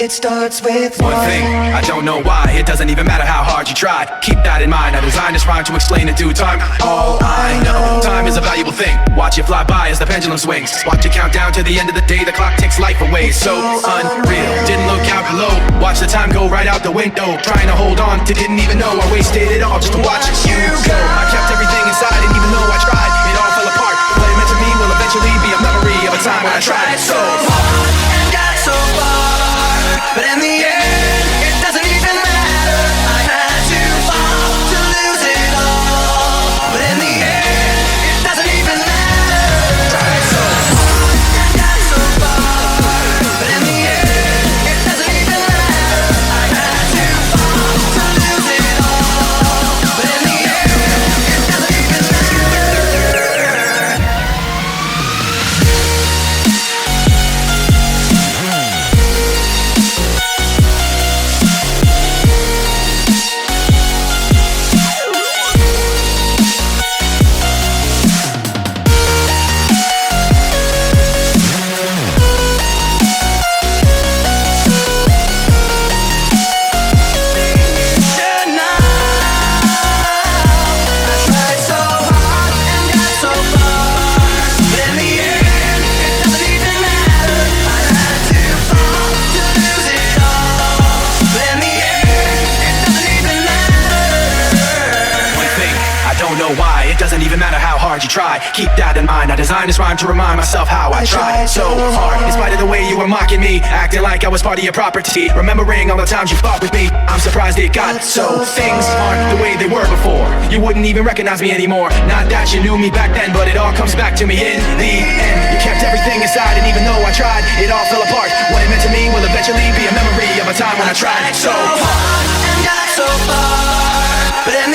It starts with one thing, I don't know why. It doesn't even matter how hard you try. Keep that in mind. I designed this rhyme to explain in due time. All I know, time is a valuable thing. Watch it fly by as the pendulum swings. Watch it count down to the end of the day. The clock takes life away. So unreal, didn't look out below. Watch the time go right out the window. Trying to hold on to didn't even know I wasted it all just to watch you go. I kept everything inside and even though I tried, it all fell apart. What it meant to me will eventually be a memory of a time when I tried so hard and got so far, but in the end, it doesn't even matter. I had to fall to lose it all, but in the end, it doesn't even matter. Tried so hard and got so far, but in the end, it doesn't even matter. I had to fall to lose it all, but in the end, it doesn't even matter. You try, keep that in mind. I designed this rhyme to remind myself how I tried so hard. In spite of the way you were mocking me, acting like I was part of your property, remembering all the times you fought with me. I'm surprised it got so. Things aren't the way they were before. You wouldn't even recognize me anymore. Not that you knew me back then, but it all comes back to me in the end. You kept everything inside, and even though I tried, it all fell apart. What it meant to me will eventually be a memory of a time when I tried so hard and got so far, but in the